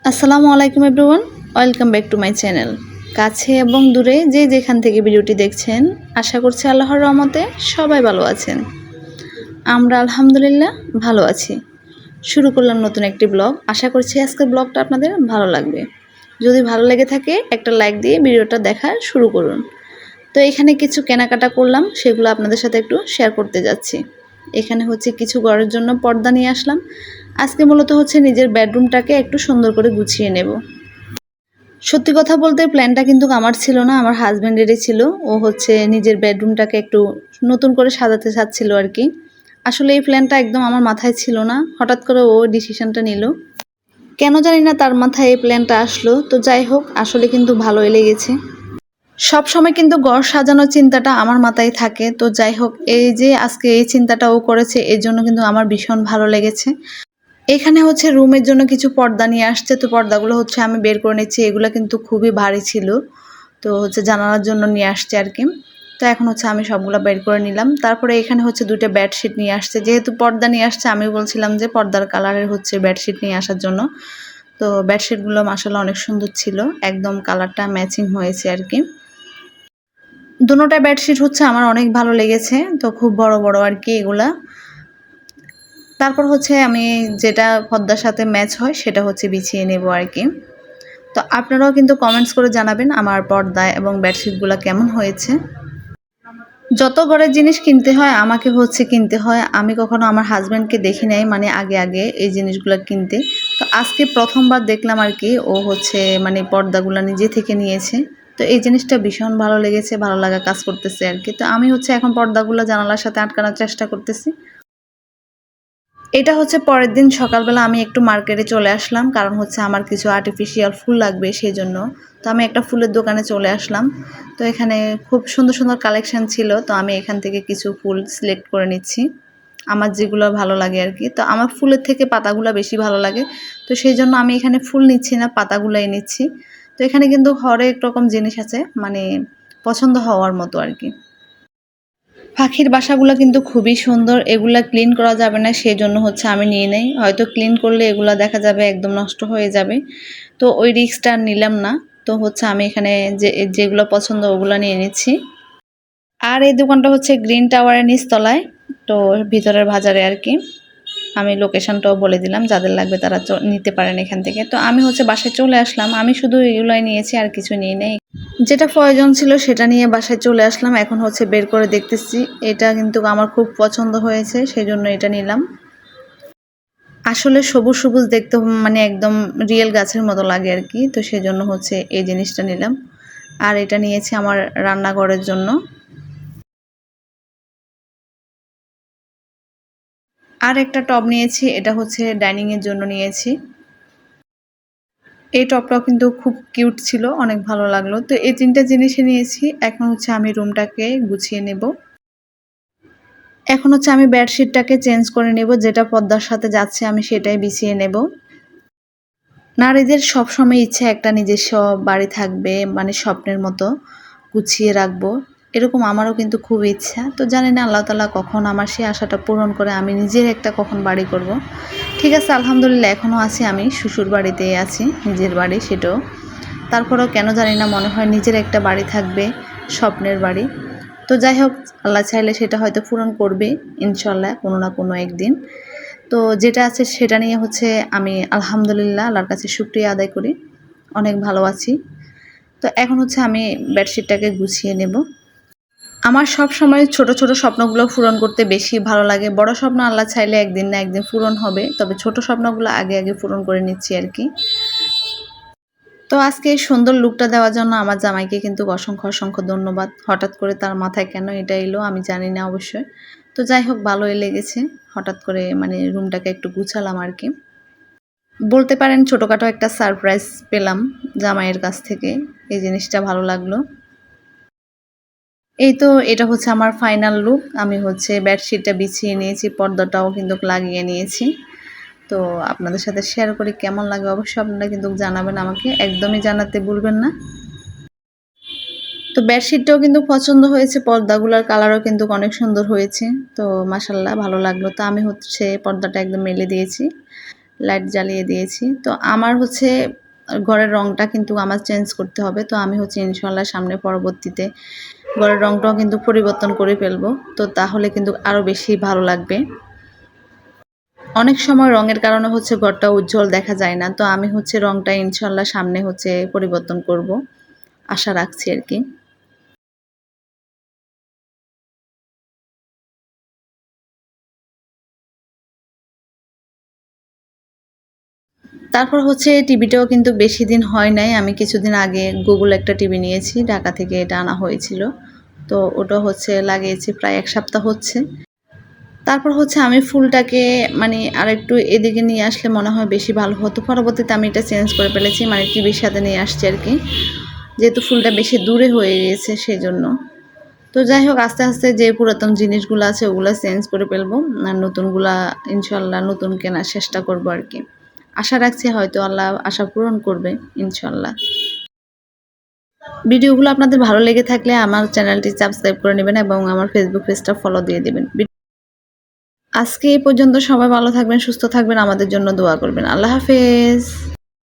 আসসালামু আলাইকুম everyone, welcome back to my channel. কাছে এবং দূরে যে যেখান থেকে ভিডিওটি দেখছেন, আশা করছি আল্লাহর রহমতে সবাই ভালো আছেন। আমরা আলহামদুলিল্লাহ ভালো আছি। শুরু করলাম নতুন একটি ব্লগ। আশা করছি আজকের ব্লগটা আপনাদের ভালো লাগবে। যদি ভালো লেগে থাকে একটা লাইক দিয়ে ভিডিওটা দেখা শুরু করুন। তো এখানে কিছু কেনাকাটা করলাম, সেগুলো আপনাদের সাথে একটু শেয়ার করতে যাচ্ছি। এখানে হচ্ছে কিছু ঘরের জন্য পর্দা নিয়ে আসলাম। আজকে মূলত হচ্ছে নিজের বেডরুমটাকে একটু সুন্দর করে গুছিয়ে নেব। সত্যি কথা বলতে প্ল্যানটা কিন্তু আমার ছিল না, আমার হাজব্যান্ডেরই ছিল। ও হচ্ছে নিজের বেডরুমটাকে একটু নতুন করে সাজাতে চাচ্ছিল আর কি। আসলে এই প্ল্যানটা একদম আমার মাথায় ছিল না, হঠাৎ করে ও ডিসিশনটা নিল। কেন জানি না তার মাথায় এই প্ল্যানটা আসলো। তো যাই হোক, আসলে কিন্তু ভালোই লেগেছে। সব সময় কিন্তু ঘর সাজানোর চিন্তাটা আমার মাথায় থাকে। তো যাই হোক, এই যে আজকে এই চিন্তাটা ও করেছে, এর জন্য কিন্তু আমার ভীষণ ভালো লেগেছে। এখানে হচ্ছে রুমের জন্য কিছু পর্দা নিয়ে আসছে। তো পর্দাগুলো হচ্ছে আমি বের করে নিচ্ছি। এগুলো কিন্তু খুবই ভারী ছিল, তো হচ্ছে জানালার জন্য নিয়ে আসছে আর কি। তো এখন হচ্ছে আমি সবগুলো বের করে নিলাম। তারপরে এখানে হচ্ছে দুইটা বেডশিট নিয়ে আসছে। যেহেতু পর্দা নিয়ে আসছে, আমি বলছিলাম যে পর্দার কালারের হচ্ছে বেডশিট নিয়ে আসার জন্য। তো বেডশিটগুলো মাশাআল্লাহ অনেক সুন্দর ছিল, একদম কালারটা ম্যাচিং হয়েছে আর কি। দুটোটা বেডশিট হচ্ছে আমার অনেক ভালো লেগেছে, তো খুব বড় বড় আর কি এগুলা। তারপর হচ্ছে আমি যেটা পর্দার সাথে ম্যাচ হয় সেটা হচ্ছে বিছিয়ে নেব আর কি। তো আপনারাও কিন্তু কমেন্টস করে জানাবেন আমার পর্দা এবং বেডশিটগুলো কেমন হয়েছে। যত ঘরের জিনিস কিনতে হয় আমাকে হচ্ছে কিনতে হয়, আমি কখনো আমার হাজব্যান্ডকে দেখি নাই মানে আগে আগে এই জিনিসগুলো কিনতে। তো আজকে প্রথমবার দেখলাম আর কি, ও হচ্ছে মানে পর্দাগুলো নিজে থেকে নিয়েছে। তো এই জিনিসটা ভীষণ ভালো লেগেছে, ভালো লাগা কাজ করতেছে আর কি। তো আমি হচ্ছে এখন পর্দাগুলো জানালার সাথে আটকানোর চেষ্টা করতেছি। এটা হচ্ছে পরের দিন সকালবেলা আমি একটু মার্কেটে চলে আসলাম, কারণ হচ্ছে আমার কিছু আর্টিফিশিয়াল ফুল লাগবে সেই জন্য। তো আমি একটা ফুলের দোকানে চলে আসলাম। তো এখানে খুব সুন্দর সুন্দর কালেকশন ছিল, তো আমি এখান থেকে কিছু ফুল সিলেক্ট করে নিচ্ছি আমার যেগুলো ভালো লাগে আর কি। তো আমার ফুলের থেকে পাতাগুলো বেশি ভালো লাগে, তো সেই জন্য আমি এখানে ফুল নিচ্ছি না, পাতাগুলাই নিচ্ছি। তো এখানে কিন্তু হরেক রকম জিনিস আছে, মানে পছন্দ হওয়ার মতো আর কি। পাখির বাসাগুলো কিন্তু খুবই সুন্দর, এগুলা ক্লিন করা যাবে না সেজন্য হচ্ছে আমি নিয়ে নেই। হয়তো ক্লিন করলে এগুলা দেখা যাবে একদম নষ্ট হয়ে যাবে, তো ওই রিস্কটা নিলাম না। তো হচ্ছে আমি এখানে যেগুলো পছন্দ ওগুলো নিয়ে নিচ্ছি। আর এই দোকানটা হচ্ছে গ্রিন টাওয়ারের নিচতলায়, তো ভিতরের বাজারে আর কি। আমি লোকেশনটাও বলে দিলাম, যাদের লাগবে তারা নিতে পারেন এখান থেকে। তো আমি হচ্ছে বাসায় চলে আসলাম, আমি শুধু এগুলাই নিয়েছি আর কিছু নিয়ে নেই। যেটা প্রয়োজন ছিল সেটা নিয়ে বাসায় চলে আসলাম। এখন হচ্ছে বের করে দেখতেছি, এটা কিন্তু আমার খুব পছন্দ হয়েছে সেই জন্য এটা নিলাম। আসলে সবুজ সবুজ দেখতে মানে একদম রিয়েল গাছের মতো লাগে আর কি, তো সেই জন্য হচ্ছে এই জিনিসটা নিলাম। আর এটা নিয়েছি আমার রান্নাঘরের জন্য। আর একটা টব নিয়েছি, এটা হচ্ছে ডাইনিংয়ের জন্য নিয়েছি। এই টপটাও কিন্তু খুব কিউট ছিল, অনেক ভালো লাগলো। তো এই তিনটা জিনিসই নিয়েছি। এখন হচ্ছে আমি রুমটাকে গুছিয়ে নেব। এখন হচ্ছে আমি বেডশিটটাকে চেঞ্জ করে নেব, যেটা পর্দার সাথে যাচ্ছে আমি সেটাই বিছিয়ে নেব। নারীদের সবসময় ইচ্ছা একটা নিজস্ব বাড়ি থাকবে, মানে স্বপ্নের মতো গুছিয়ে রাখবো, এরকম আমারও কিন্তু খুব ইচ্ছা। তো জানি না আল্লাহ তাআলা কখন আমার সেই আশাটা পূরণ করে, আমি নিজের একটা কখন বাড়ি করব। ঠিক আছে, আলহামদুলিল্লাহ এখনও আছি, আমি শ্বশুর বাড়িতেই আছি, নিজের বাড়ি সেটাও। তারপরেও কেন জানি না মনে হয় নিজের একটা বাড়ি থাকবে, স্বপ্নের বাড়ি। তো যাই হোক, আল্লাহ চাইলে সেটা হয়তো পূরণ করবে ইনশাল্লাহ কোনো না কোনো একদিন। তো যেটা আছে সেটা নিয়ে হচ্ছে আমি আলহামদুলিল্লাহ আল্লাহর কাছে শুকরিয়া আদায় করি, অনেক ভালো আছি। তো এখন হচ্ছে আমি বেডশিটটাকে গুছিয়ে নেব। আমার সব সময় ছোট ছোট স্বপ্নগুলো পূরণ করতে বেশি ভালো লাগে। বড় স্বপ্ন আল্লাহ চাইলে একদিন না একদিন পূরণ হবে, তবে ছোট স্বপ্নগুলো আগে আগে পূরণ করে নিচ্ছি আর কি। তো আজকে এই সুন্দর লুকটা দেওয়ার জন্য আমার জামাইকে কিন্তু অসংখ্য অসংখ্য ধন্যবাদ। হঠাৎ করে তার মাথায় কেন এটা এলো আমি জানি না অবশ্যই। তো যাই হোক, ভালোই লেগেছে। হঠাৎ করে মানে রুমটাকে একটু গুছালাম আর কি। বলতে পারেন ছোটোখাটো একটা সারপ্রাইজ পেলাম জামাইয়ের কাছ থেকে, এই জিনিসটা ভালো লাগলো। এই তো এটা হচ্ছে আমার ফাইনাল লুক। আমি হচ্ছে বেডশিটটা বিছিয়ে নিয়েছি, পর্দাটাও কিন্তু লাগিয়ে নিয়েছি। তো আপনাদের সাথে শেয়ার করি কেমন লাগে, অবশ্যই আপনারা কিন্তু জানাবেন আমাকে, একদমই জানাতে ভুলবেন না। তো বেডশিটটাও কিন্তু পছন্দ হয়েছে, পর্দাগুলোর কালারও কিন্তু অনেক সুন্দর হয়েছে। তো মাশাল্লাহ ভালো লাগলো। তো আমি হচ্ছে পর্দাটা একদম মেলে দিয়েছি। লাইট জ্বালিয়ে দিয়েছি। তো আমার হচ্ছে ঘরের রংটা কিন্তু আমার চেঞ্জ করতে হবে। তো আমি হচ্ছে ইনশাআল্লাহ সামনে পরবর্তীতে ঘরের রংটাও কিন্তু পরিবর্তন করে ফেলবো। তো তাহলে কিন্তু আরও বেশি ভালো লাগবে। অনেক সময় রঙের কারণে হচ্ছে ঘরটা উজ্জ্বল দেখা যায় না। তো আমি হচ্ছে রংটা ইনশাআল্লাহ সামনে হচ্ছে পরিবর্তন করব। আশা রাখছি আরকি। তারপর হচ্ছে টিভিটাও কিন্তু বেশি দিন হয় নাই। আমি কিছুদিন আগে Google একটা টিভি নিয়েছি। ঢাকা থেকে এটা আনা হয়েছিল। তো ওটা হচ্ছে লাগিয়েছি প্রায় ১ সপ্তাহ হচ্ছে। তারপর হচ্ছে আমি ফুলটাকে মানে আরেকটু এদিকে নিয়ে আসলে মনে হয় বেশি ভালো হতো। পরবর্তীতে আমি এটা চেঞ্জ করে ফেলেছি। মানে টিভির সাথে নিয়ে আসছি আরকি। যেহেতু ফুলটা বেশি দূরে হয়ে গিয়েছে সেজন্য। তো যাই হোক আস্তে, আস্তে যে পুরাতন জিনিসগুলো আছে ওগুলা চেঞ্জ করে ফেলবো। আর নতুনগুলা ইনশাআল্লাহ নতুন কেনার চেষ্টা করব আরকি। আশা রাখছি হয়তো আল্লাহ আশা পূরণ করবে ইনশাআল্লাহ। ভিডিওগুলো আপনাদের ভালো লেগে থাকলে আমার চ্যানেলটি সাবস্ক্রাইব করে নেবেন এবং আমার ফেসবুক পেজটা ফলো দিয়ে দিবেন। আজকে এই পর্যন্ত সবাই ভালো থাকবেন, সুস্থ থাকবেন, আমাদের জন্য দোয়া করবেন। আল্লাহ হাফেজ।